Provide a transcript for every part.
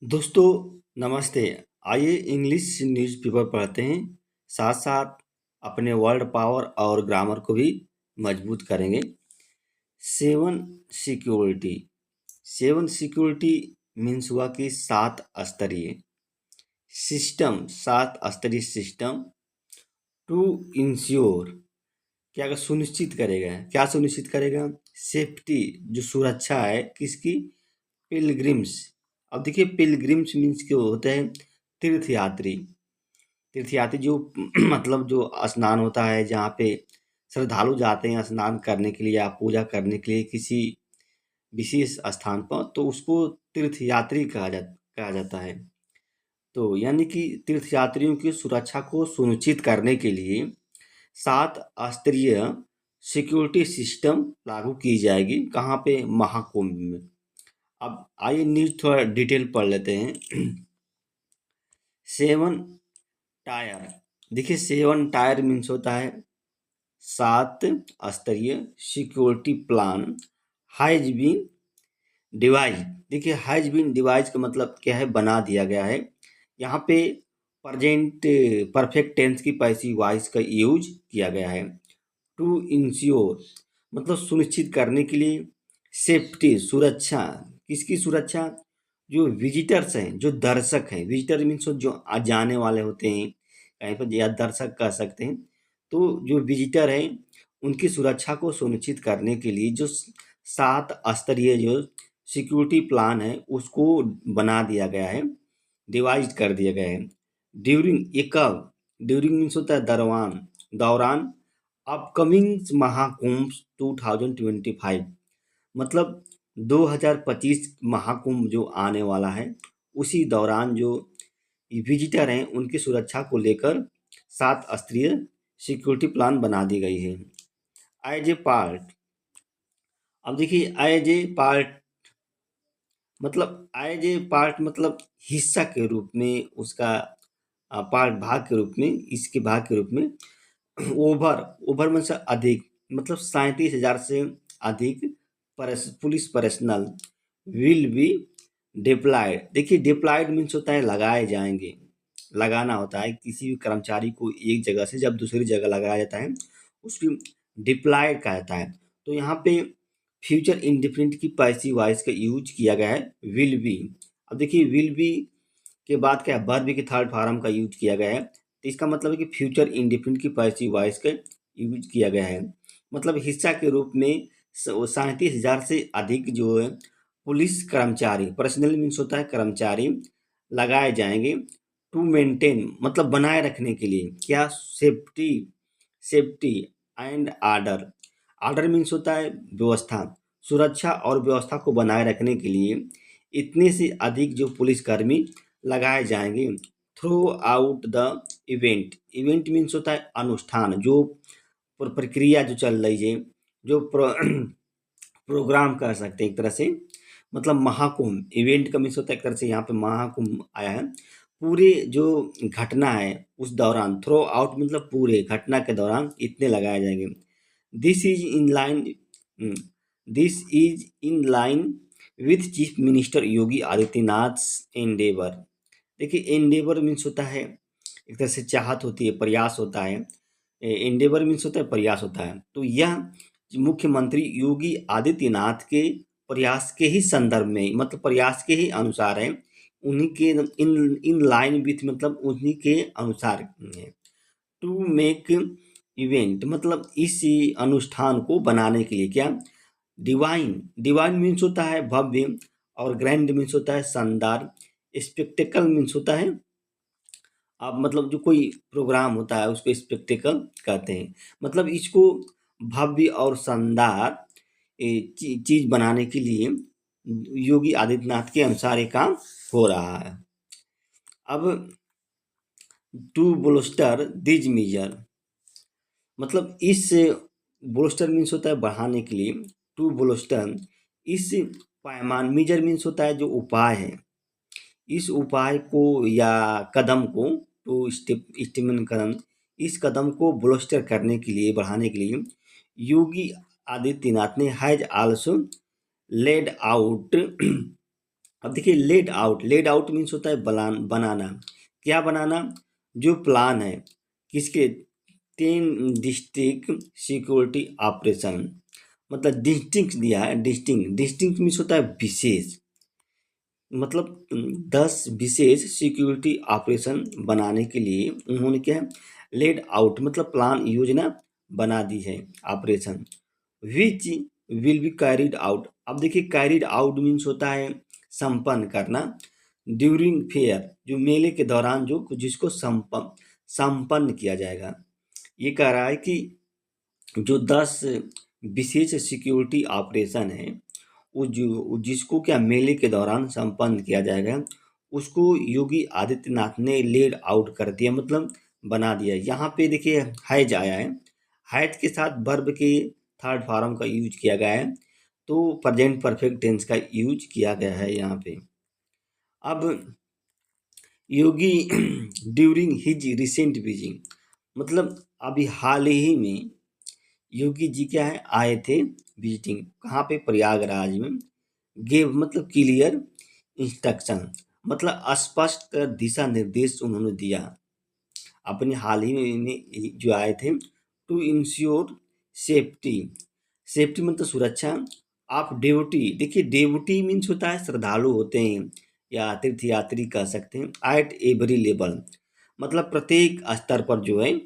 दोस्तों नमस्ते। आइए इंग्लिश न्यूज़पेपर पढ़ते हैं, साथ साथ अपने वर्ड पावर और ग्रामर को भी मजबूत करेंगे। Seven security. Seven security means हुआ कि सात स्तरीय सिस्टम, सात स्तरीय सिस्टम टू इंश्योर, क्या सुनिश्चित करेगा, क्या सुनिश्चित करेगा? सेफ्टी, जो सुरक्षा है किसकी? पिलग्रिम्स। अब देखिए पिलग्रिम्स मीन्स क्या होते हैं? तीर्थयात्री। तीर्थयात्री जो मतलब जो स्नान होता है, जहाँ पे श्रद्धालु जाते हैं स्नान करने के लिए या पूजा करने के लिए किसी विशेष स्थान पर, तो उसको तीर्थयात्री कहा जाता है। तो यानी कि तीर्थयात्रियों की सुरक्षा को सुनिश्चित करने के लिए सात स्तरीय सिक्योरिटी सिस्टम लागू की जाएगी। कहाँ पे? महाकुंभ में। अब आइए न्यूज़ थोड़ा डिटेल पढ़ लेते हैं। Seven tier. देखिए सेवन टायर मीन्स होता है सात स्तरीय security plan has been devised. देखिए हैज बीन डिवाइज का मतलब क्या है? बना दिया गया है। यहाँ पे प्रेजेंट परफेक्ट टेंस की पैसिव वॉइस का यूज किया गया है। टू इंश्योर मतलब सुनिश्चित करने के लिए। सेफ्टी सुरक्षा, किसकी सुरक्षा? जो विजिटर्स हैं, जो दर्शक हैं, विजिटर मीन्स जो जाने वाले होते हैं कहीं पर, या दर्शक कह सकते हैं। तो जो विजिटर हैं उनकी सुरक्षा को सुनिश्चित करने के लिए जो सात स्तरीय जो सिक्योरिटी प्लान है उसको बना दिया गया है, डिवाइज कर दिया गया है। ड्यूरिंग एक, ड्यूरिंग मीन्स होता है दरवान, दौरान अपकमिंग महाकुंभ 2025, मतलब 2025 महाकुंभ जो आने वाला है उसी दौरान जो विजिटर हैं उनकी सुरक्षा को लेकर सात स्तरीय सिक्योरिटी प्लान बना दी गई है। As a part. अब देखिए एज ए पार्ट मतलब, एज ए पार्ट मतलब हिस्सा के रूप में उसका, पार्ट भाग के रूप में, इसके भाग के रूप में। ओवर, ओवर में से अधिक, मतलब 37,000 से अधिक police personal will be diploid. देखिए डिप्लॉयड मीन्स होता है लगाए जाएंगे, लगाना होता है किसी भी कर्मचारी को एक जगह से जब दूसरी जगह लगाया जाता है उसकी डिप्लॉयड कहा जाता है। तो यहाँ पे फ्यूचर इंडिफिनिट की पैसिव वॉइस का यूज किया गया है, विल बी। अब देखिए विल बी के बाद क्या है? वर्ब के थर्ड फॉर्म का यूज किया गया है, तो इसका मतलब है कि फ्यूचर इंडिफिनिट की पैसिव वॉइस का यूज किया गया है। मतलब हिस्सा के रूप में 37,000 से अधिक जो है पुलिस कर्मचारी, पर्सनल मीन्स होता है कर्मचारी, लगाए जाएंगे। टू मेंटेन मतलब बनाए रखने के लिए क्या? Safety, safety and order. Order means होता है व्यवस्था, सुरक्षा और व्यवस्था को बनाए रखने के लिए इतने से अधिक जो पुलिसकर्मी लगाए जाएंगे through out the event. Event means होता है अनुष्ठान, जो प्रक्रिया जो चल रही है, जो प्रोग्राम कह सकते हैं एक तरह से। मतलब महाकुंभ, इवेंट का मीन्स होता है एक तरह से यहाँ पे महाकुंभ आया है। पूरे जो घटना है उस दौरान, थ्रो आउट मतलब पूरे घटना के दौरान इतने लगाए जाएंगे। This is in line, this is in line with chief minister Yogi Adityanath Endeavour. देखिए एंडेवर मीन्स होता है एक तरह से चाहत होती है, प्रयास होता है। एंडेवर मीन्स होता है प्रयास होता है। तो यह मुख्यमंत्री योगी आदित्यनाथ के प्रयास के ही संदर्भ में, मतलब प्रयास के ही अनुसार है। उन्हीं के इन इन लाइन विथ मतलब उन्हीं के अनुसार है। टू मेक इवेंट मतलब इस अनुष्ठान को बनाने के लिए क्या? डिवाइन, डिवाइन मीन्स होता है भव्य, और ग्रैंड मीन्स होता है शानदार। स्पेक्टेकल मीन्स होता है, अब मतलब जो कोई प्रोग्राम होता है उसको स्पेक्टेकल कहते हैं। मतलब इसको भव्य और शानदार चीज बनाने के लिए योगी आदित्यनाथ के अनुसार ये काम हो रहा है। अब टू बोलस्टर दिज मेजर, मतलब इस बोलस्टर मीन्स होता है बढ़ाने के लिए। टू बोलस्टर इस पैमान, मेजर मीन्स होता है जो उपाय है, इस उपाय को या कदम को, टू स्टेप कदम, इस कदम को बोलस्टर करने के लिए, बढ़ाने के लिए योगी आदित्यनाथ ने हैज आल्सो लेड आउट अब देखिए लेड आउट मीन्स होता है बनाना। क्या बनाना? जो प्लान है किसके? 10 डिस्ट्रिक्ट सिक्योरिटी ऑपरेशन, मतलब डिस्ट्रिक्ट दिया है। डिस्ट्रिक्ट मीन्स होता है विशेष, मतलब 10 विशेष सिक्योरिटी ऑपरेशन बनाने के लिए उन्होंने क्या है, लेड आउट मतलब प्लान योजना बना दी है, operation which will be carried out. अब देखिए कैरिड आउट मीन्स होता है संपन्न करना, ड्यूरिंग फेयर जो मेले के दौरान जो जिसको संपन्न किया जाएगा। ये कह रहा है कि जो 10 विशेष सिक्योरिटी ऑपरेशन है वो जो जिसको क्या मेले के दौरान संपन्न किया जाएगा, उसको योगी आदित्यनाथ ने लेड आउट कर दिया, मतलब बना दिया। यहाँ पे देखिए हैज आया है, हैज के साथ वर्ब के थर्ड फॉर्म का यूज किया गया है, तो प्रेजेंट परफेक्ट टेंस का यूज किया गया है यहाँ पे। अब योगी ड्यूरिंग हिज रिसेंट विजिट, मतलब अभी हाल ही में योगी जी क्या है आए थे विजिटिंग, कहाँ पे? प्रयागराज में। गेव मतलब क्लियर इंस्ट्रक्शन, मतलब स्पष्ट दिशा निर्देश उन्होंने दिया अपने हाल ही में जो आए थे। टू इंश्योर सेफ्टी, सेफ्टी मतलब सुरक्षा ऑफ डेवोटी। देखिए डेवोटी मीन्स होता है श्रद्धालु होते हैं या तीर्थयात्री कह सकते हैं। एट एवरी लेवल मतलब प्रत्येक स्तर पर जो है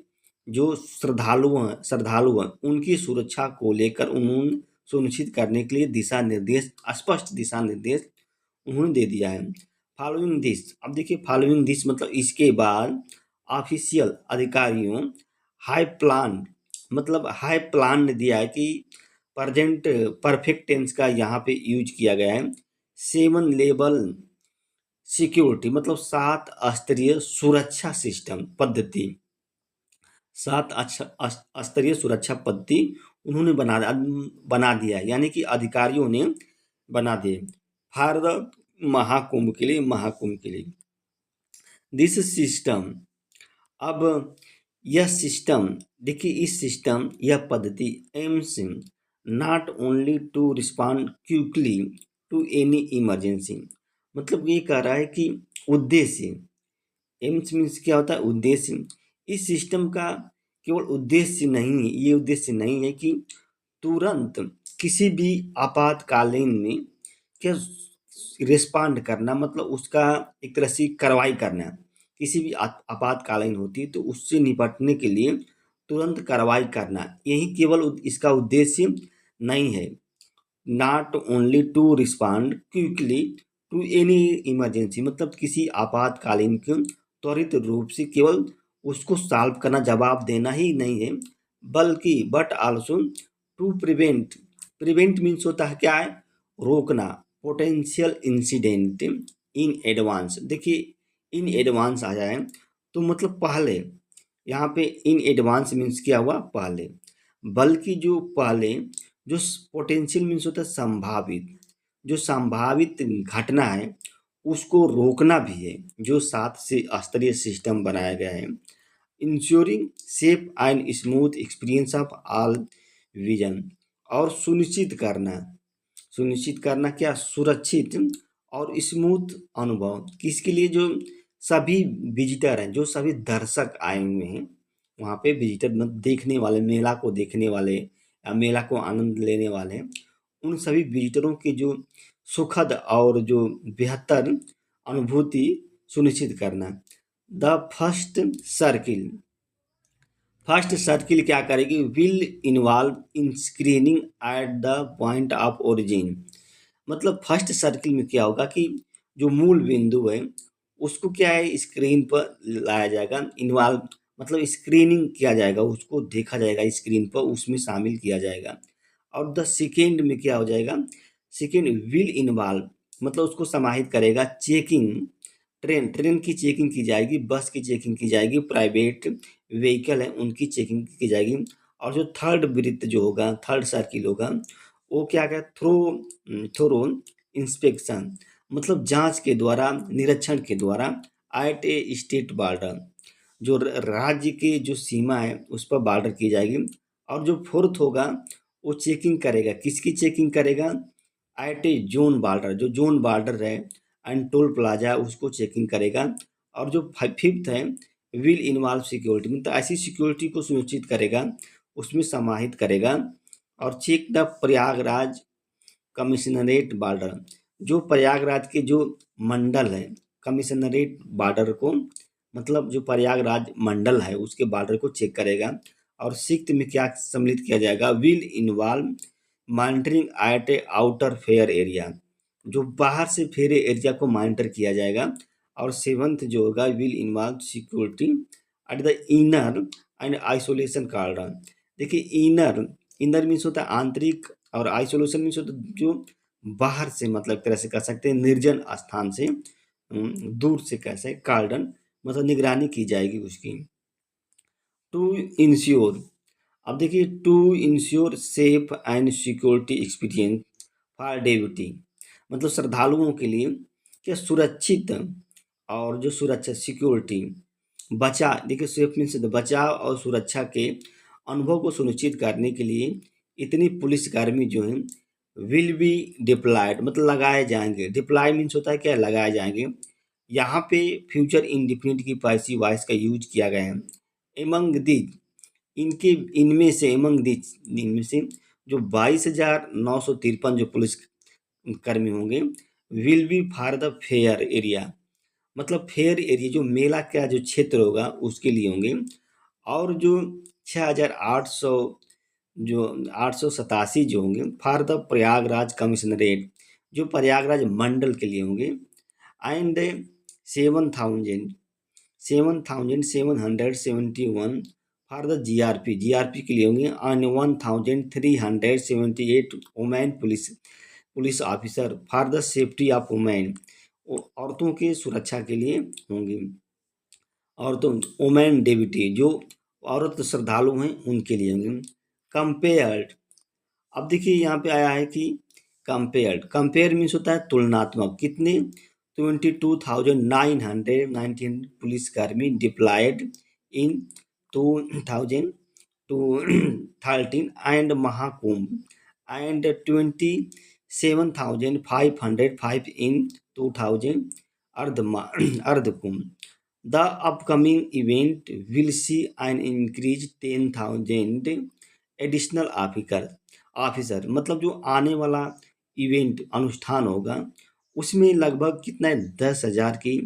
जो श्रद्धालु हैं उनकी सुरक्षा को लेकर उन्होंने सुनिश्चित करने के लिए दिशा निर्देश, स्पष्ट दिशा निर्देश उन्होंने दे दिया है। फॉलोइंग दिस, अब देखिए फॉलोइंग दिस मतलब इसके बाद ऑफिशियल अधिकारियों हाई प्लान, मतलब हाई प्लान ने दिया है कि प्रेजेंट परफेक्ट टेंस का यहाँ पे यूज किया गया है। 7 लेवल सिक्योरिटी मतलब 7 स्तरीय सुरक्षा सिस्टम पद्धति, 7 स्तरीय सुरक्षा पद्धति उन्होंने बना दिया है, यानी कि अधिकारियों ने बना दिए फॉर द महाकुंभ के लिए दिस सिस्टम। अब यह सिस्टम, देखिए इस सिस्टम यह पद्धति aims not only to respond quickly to any emergency, मतलब ये कह रहा है कि उद्देश्य, एम्स मीन्स क्या होता है? उद्देश्य। इस सिस्टम का केवल उद्देश्य नहीं, ये उद्देश्य नहीं है कि तुरंत किसी भी आपातकालीन में क्या रिस्पॉन्ड करना, मतलब उसका एक तरह से कार्रवाई करना। किसी भी आपातकालीन होती है तो उससे निपटने के लिए तुरंत कार्रवाई करना, यही केवल इसका उद्देश्य नहीं है। Not only to respond quickly to any emergency, मतलब किसी आपातकालीन के त्वरित रूप से केवल उसको सॉल्व करना, जवाब देना ही नहीं है, बल्कि but also to prevent. Prevent means होता है क्या है? रोकना, पोटेंशियल इंसिडेंट इन एडवांस। देखिए इन एडवांस आ जाए तो मतलब पहले, यहाँ पे इन एडवांस मीन्स क्या हुआ? पहले, बल्कि जो पहले जो पोटेंशियल मीन्स होता है संभावित, जो संभावित घटना है उसको रोकना भी है, जो 7 से स्तरीय सिस्टम बनाया गया है। Ensuring safe and smooth experience of all vision, और सुनिश्चित करना क्या? सुरक्षित और स्मूथ अनुभव किसके लिए? जो सभी विजिटर हैं, जो सभी दर्शक आए हुए हैं वहाँ पे, विजिटर मतलब देखने वाले, मेला को देखने वाले या मेला को आनंद लेने वाले हैं, उन सभी विजिटरों की जो सुखद और जो बेहतर अनुभूति सुनिश्चित करना। द फर्स्ट सर्किल क्या करेगी? Will involve in screening at the point of origin, मतलब फर्स्ट सर्किल में क्या होगा कि जो मूल बिंदु है उसको क्या है स्क्रीन पर लाया जाएगा, इन्वॉल्व मतलब स्क्रीनिंग किया जाएगा, उसको देखा जाएगा स्क्रीन पर, उसमें शामिल किया जाएगा। और द सेकेंड में क्या हो जाएगा? सेकेंड विल इन्वॉल्व मतलब उसको समाहित करेगा चेकिंग, ट्रेन की चेकिंग की जाएगी, बस की चेकिंग की जाएगी, प्राइवेट व्हीकल है उनकी चेकिंग की जाएगी। और जो थर्ड वृत्त जो होगा, थर्ड सर्किल होगा, वो क्या क्या थ्रो इंस्पेक्शन मतलब जांच के द्वारा, निरीक्षण के द्वारा एट ए स्टेट बॉर्डर, जो राज्य के जो सीमा है उस पर बॉर्डर की जाएगी। और जो फोर्थ होगा वो चेकिंग करेगा, किसकी चेकिंग करेगा? एट ए जोन बॉर्डर, जो जोन बॉर्डर है एंड टोल प्लाजा उसको चेकिंग करेगा। और जो फिफ्थ है विल इन्वॉल्व सिक्योरिटी, मतलब ऐसी सिक्योरिटी को सुनिश्चित करेगा, उसमें समाहित करेगा। और check the Prayagraj commissionerate border, जो प्रयागराज के जो मंडल है कमिश्नरेट बॉर्डर को, मतलब जो प्रयागराज मंडल है उसके बॉर्डर को चेक करेगा। और सिक्स्थ में क्या सम्मिलित किया जाएगा, will involve monitoring at a outer fair area, जो बाहर से फेयर एरिया को मॉनिटर किया जाएगा। और सेवंथ जो होगा will involve security at the inner and isolation कार्डन। देखिए इनर, इनर मीन्स होता है आंतरिक, और आइसोलेशन मीन्स होता है जो बाहर से, मतलब एक तरह से कह सकते हैं निर्जन स्थान से दूर से कैसे कार्डन, मतलब निगरानी की जाएगी उसकी। टू इंश्योर, अब देखिए to ensure safe and security experience for duty, मतलब श्रद्धालुओं के लिए क्या सुरक्षित, और जो सुरक्षा सिक्योरिटी बचा, देखिए सेफ मीन्स बचाव और सुरक्षा के अनुभव को सुनिश्चित करने के लिए इतनी पुलिसकर्मी जो हैं विल बी डिप्लॉयड, मतलब लगाए जाएंगे। डिप्लॉय मीन्स होता है क्या, लगाए जाएंगे। यहाँ पे फ्यूचर इंडिफिनिट की पैसिव वॉइस का यूज किया गया है। एमंग दिज, इनके इनमें से एमंग दिज, इनमें से जो 22,953 जो पुलिस कर्मी होंगे will be for the fair area, मतलब फेयर एरिया जो मेला का जो क्षेत्र होगा उसके लिए होंगे। और जो 6,800 जो 887 जो होंगे फॉर द प्रयागराज कमिश्नरेट, जो प्रयागराज मंडल के लिए होंगे। And 7,771 for the GRP, GRP के लिए होंगे। And 1,378 women police officer for the safety of women, औरतों की सुरक्षा के लिए होंगे। औरतों वुमेन डेविटी, जो औरत श्रद्धालु हैं उनके लिए होंगे। कंपेयर्ड, अब देखिए यहाँ पे आया है कि कंपेयर्ड, कंपेयर मीन्स होता है तुलनात्मक। कितने, 22,919 पुलिसकर्मी deployed in 2013 and Mahakumbh, and 27,505 in 2000 Ardhkumbh. The upcoming event will see an increase 10,000 additional officer, मतलब जो आने वाला इवेंट अनुष्ठान होगा उसमें लगभग कितना है, 10,000 की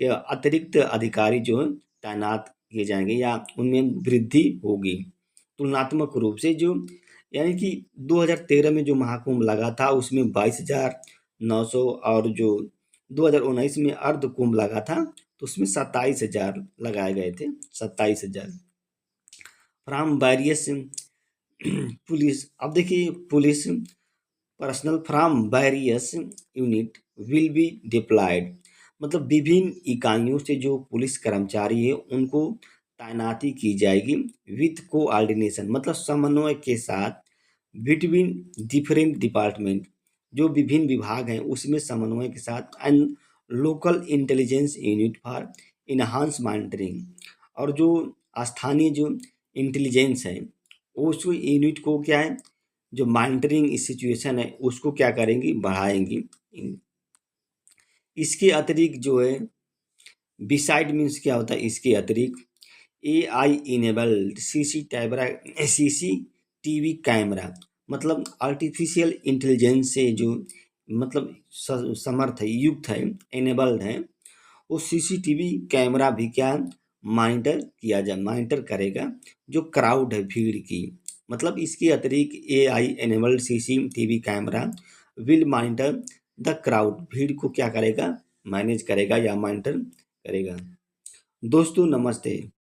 के अतिरिक्त अधिकारी जो तैनात किए जाएंगे या उनमें वृद्धि होगी तुलनात्मक रूप से। जो यानी कि 2013 में जो महाकुंभ लगा था उसमें 22,900, और जो 2019 में अर्ध कुंभ लगा था तो उसमें 27,000 लगाए गए थे, 27,000 फ्रॉम वेरियस पुलिस। अब देखिए police personal from various unit will be diploid, मतलब विभिन्न इकाइयों से जो पुलिस कर्मचारी है उनको तैनाती की जाएगी। विथ कोऑर्डिनेशन, मतलब समन्वय के साथ बिटवीन डिफरेंट डिपार्टमेंट, जो विभिन्न विभाग हैं उसमें समन्वय के साथ। And local intelligence unit for enhance monitoring, और जो स्थानीय जो इंटेलिजेंस है उस यूनिट को क्या है, जो मॉनिटरिंग सिचुएशन है उसको क्या करेंगी, बढ़ाएंगी। इसके अतिरिक्त जो है बिसाइड मीन्स क्या होता है, इसके अतिरिक्त AI इनेबल्ड CCTV कैमरा, मतलब आर्टिफिशियल इंटेलिजेंस से जो मतलब समर्थ है, युक्त है, इनेबल्ड है, वो CCTV कैमरा भी क्या मॉनिटर करेगा जो क्राउड है, भीड़ की। मतलब इसके अतिरिक्त AI enabled CCTV camera will monitor the crowd, भीड़ को क्या करेगा, मैनेज करेगा या मॉनिटर करेगा। दोस्तों नमस्ते।